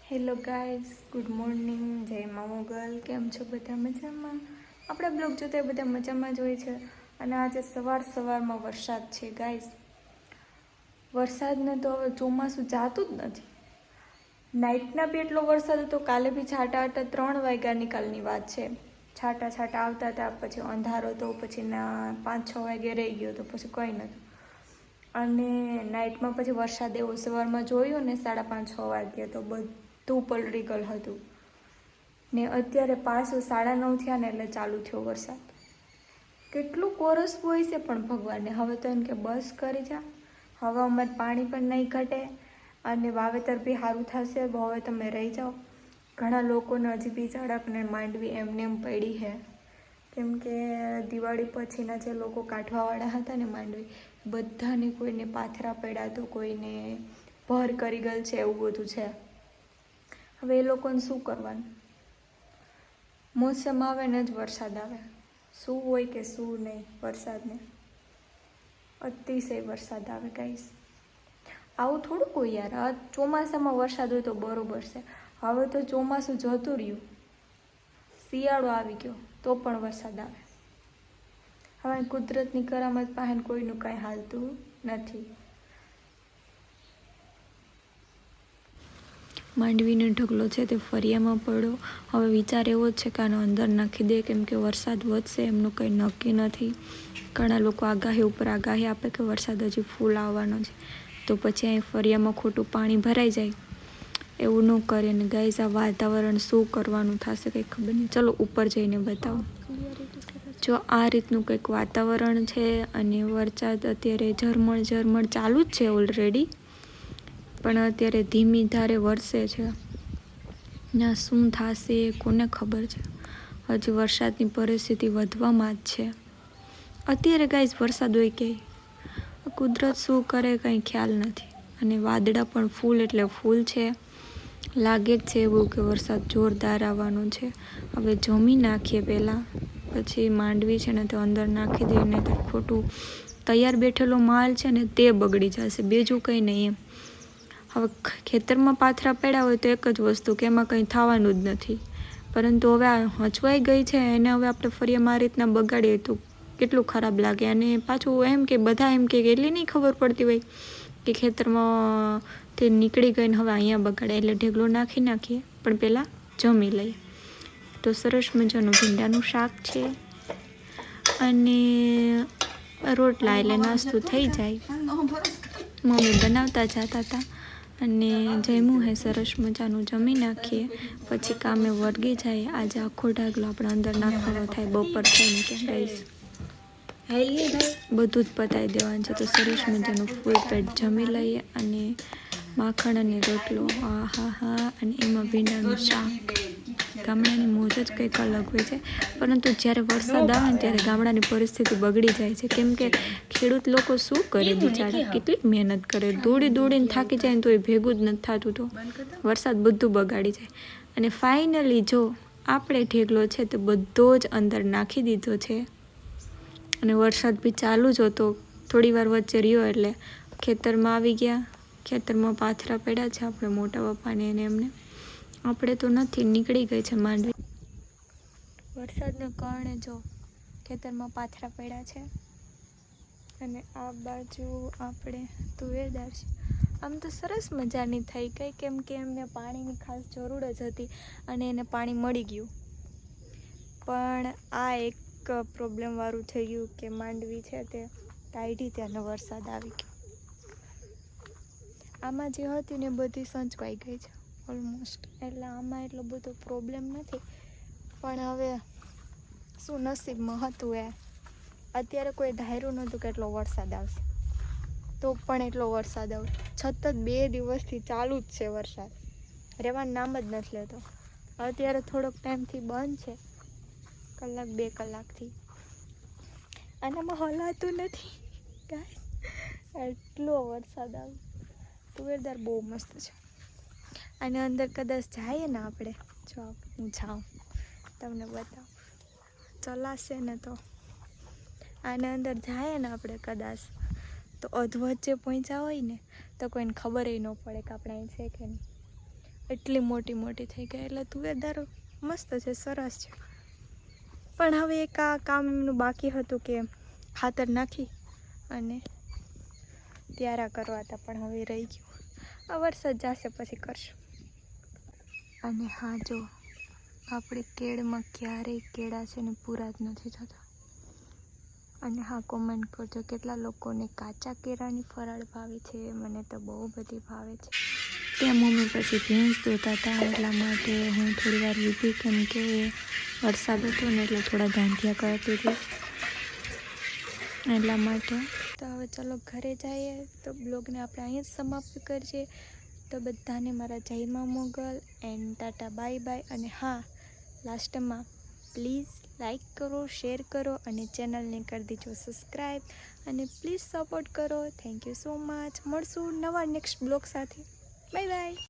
Hello guys, good morning, જય મા મોગલ. કેમ છો બધા? મજામાં? આપણા બ્લોગ જોતા બધા મજામાં જ હોય છે. અને આજે સવારમાં વરસાદ છે ગાઈઝ. વરસાદને તો હવે ચોમાસું જાતું જ નથી. નાઇટના બી એટલો વરસાદ હતો, કાલે બી છાંટા 3 વાગ્યાની કાલની વાત છે. છાંટા આવતા હતા, પછી અંધારો હતો, પછી 5-6 વાગે રહી ગયો તો પછી કંઈ નહોતું. અને નાઇટમાં પછી વરસાદ એવો સવારમાં જોયો ને 5:30-6 વાગ્યે તો બધું પલળી ગયેલ હતું. ને અત્યારે પાછું 9:30 થયા ને એટલે ચાલુ થયો વરસાદ. કેટલું વરસવું હોય છે પણ ભગવાનને. હવે તો એમ કે બસ કરી જા, હવે અમારે પાણી પણ નહીં ઘટે અને વાવેતર બી સારું થશે. હવે તમે રહી જાઓ. ઘણા લોકોને હજી બી ઝાડકને માંડવી એમને એમ પડી છે, કેમ કે દિવાળી પછીના જે લોકો કાઢવાવાળા હતા ને માંડવી, બધાને કોઈને પાથરા પડ્યા તો કોઈને ભર કરી ગયેલ છે, એવું બધું છે. હવે એ લોકોને શું કરવાનું? મોસમ આવે ને જ વરસાદ આવે. શું હોય કે શું નહીં વરસાદને, અતિશય વરસાદ આવે ગાઈસ. આવું થોડુંક હોય યાર. આ ચોમાસામાં વરસાદ હોય તો બરોબર છે. હવે તો ચોમાસું જતું રહ્યું, શિયાળો આવી ગયો તો પણ વરસાદ આવે. હવે કુદરતની કરામત પાસે કોઈનું કાંઈ હાલતું નથી. માંડવીનો ઢગલો છે તે ફરિયામાં પડ્યો. હવે વિચાર એવો જ છે કે આનો અંદર નાખી દે, કેમ કે વરસાદ વધશે એમનું કંઈ નક્કી નથી. ઘણા લોકો આગાહી ઉપર આગાહી આપે કે વરસાદ હજી ફૂલ આવવાનો છે, તો પછી અહીં ફરિયામાં ખોટું પાણી ભરાઈ જાય. એવું ન કરે ને ગાઈઝ, આ વાતાવરણ શું કરવાનું થશે કંઈ ખબર નહીં. ચલો ઉપર જઈને બતાવો. જો આ રીતનું કંઈક વાતાવરણ છે અને વરસાદ અત્યારે ઝરમર ચાલુ જ છે ઓલરેડી, પણ અત્યારે ધીમી ધારે વરસે છે. ના શું થશે કોને ખબર છે. હજી વરસાદની પરિસ્થિતિ વધવામાં જ છે. અત્યારે ગાઈઝ વરસાદ હોય કે કુદરત શું કરે કંઈ ખ્યાલ નથી. અને વાદળા પણ ફૂલ એટલે ફૂલ છે. લાગે જ છે એવું કે વરસાદ જોરદાર આવવાનો છે. હવે જમી નાખીએ પહેલાં, પછી માંડવી છે ને તે અંદર નાખી દઈએ, નહીં તો ખોટું તૈયાર બેઠેલો માલ છે ને તે બગડી જશે, બીજું કંઈ નહીં એમ. હવે ખેતરમાં પાથરા પડ્યા હોય તો એક જ વસ્તુ કે એમાં કંઈ થવાનું જ નથી, પરંતુ હવે આ હચવાઈ ગઈ છે એને હવે આપણે ફરિયામાં આ રીતના બગાડીએ તો કેટલું ખરાબ લાગે. અને પાછું એમ કે બધા એમ કે એટલી નહીં ખબર પડતી હોય કે ખેતરમાં તે નીકળી ગઈને હવે અહીંયા બગાડે, એટલે ઢેગલો નાખીએ. પણ પહેલાં જમી લઈએ. તો સરસ મજાનું ભીંડાનું શાક છે અને રોટલા, એટલે નાસ્તો થઈ જાય. મમ્મી બનાવતા જતા હતા અને જમ્યું હે સરસ મજાનું. જમી નાખીએ પછી કામે વળગી જાય. આજે આખો ઢાગલો આપણે અંદર નાખવાનો થાય બપોર થઈને કે ગાઈસ, બધું જ પતાવી દેવાનું છે. તો સરસ મજાનું ફૂલ પેટ જમી લઈએ અને માખણ અને રોટલો, હા અને એમાં ભીંડાનું શાક. ગામડાની મોજ જ કંઈક અલગ હોય છે. પરંતુ જ્યારે વરસાદ આવે ને ત્યારે ગામડાની પરિસ્થિતિ બગડી જાય છે, કેમ કે ખેડૂત લોકો શું કરે બિચારા, કેટલી મહેનત કરે, દોડીને થાકી જાય ને તો એ ભેગું જ નથી થતું, તો વરસાદ બધું બગાડી જાય. અને ફાઇનલી જો આપણે ઢેગલો છે તો બધો જ અંદર નાખી દીધો છે અને વરસાદ બી ચાલુ જ હતો. થોડી વાર વચ્ચે રહ્યો એટલે ખેતરમાં આવી ગયા. ખેતરમાં પાથરા પડ્યા છે આપણે મોટા પપ્પાને અને એમને. આપણે તો નથી, નીકળી ગઈ છે માંડવી. વરસાદને કારણે જો ખેતરમાં પાથરા પડ્યા છે અને આ બાજુ આપણે તુવેરદાર છે. આમ તો સરસ મજાની થઈ ગઈ, કેમ કે એમને પાણીની ખાસ જરૂર જ હતી અને એને પાણી મળી ગયું. પણ આ એક પ્રોબ્લેમવાળું થઈ ગયું કે માંડવી છે તે કાઢી ત્યાંનો વરસાદ આવી ગયો. આમાં જે હતી ને બધી સંચવાઈ ગઈ છે ઓલમોસ્ટ, એટલે આમાં એટલો બધો પ્રોબ્લેમ નથી. પણ હવે શું નસીબમાં હતું એ. અત્યારે કોઈ ધાર્યું નહોતું કે એટલો વરસાદ આવશે, તો પણ એટલો વરસાદ આવ્યો. સતત 2 દિવસથી ચાલુ જ છે વરસાદ, રહેવાનું નામ જ નથી લેતો. અત્યારે થોડોક ટાઈમથી બંધ છે, 1-2 કલાકથી. આનામાં હલાતું નથી ગાઈસ, એટલો વરસાદ આવે. તુવેરદાર બહુ મસ્ત છે. અને અંદર કદાચ જઈએ ને આપણે, જો હું જાઉં તમને બતાવું, ચલાશે ને તો આને અંદર જાય ને આપણે કદાચ, તો અધવચ્ચે પહોંચ્યા હોય ને તો કોઈને ખબર ન પડે કે આપણે અહીં છે કે નહીં. એટલી મોટી મોટી થઈ ગઈ. એટલે તુવેરદારો મસ્ત છે, સરસ છે. પણ હવે એક આ કામનું બાકી હતું કે ખાતર નાખી અને ત્યારા કરવા હતા, પણ હવે રહી ગયું. આ વરસાદ જશે પછી કરશું. અને હા, જો આપણે કેળમાં ક્યારેય કેળા છે ને પૂરા જ નથી થતા. અને હા, કોમેન્ટ કરજો કેટલા લોકોને કાચા કેળાની ફરાળ ભાવે છે. મને તો બહુ બધી ભાવે છે. ત્યાં મમ્મી પછી ભેંસ ધોતા હતા, એટલા માટે હું થોડી વાર લીધી, કેમ કે વરસાદ હતો ને એટલે થોડા ગાંઠિયા કરતી હતી એટલા માટે. તો હવે ચલો ઘરે જઈએ. તો બ્લોગને આપણે અહીં જ સમાપ્ત કરીએ. તો બધાને મારા જય મા Mogal and tata bye bye. અને હા, લાસ્ટમાં પ્લીઝ લાઈક કરો, શેર કરો અને ચેનલને કરી દીજો સબસ્ક્રાઈબ. અને પ્લીઝ સપોર્ટ કરો. Thank you so much. મળશું નવા નેક્સ્ટ બ્લોગ સાથે. Bye bye.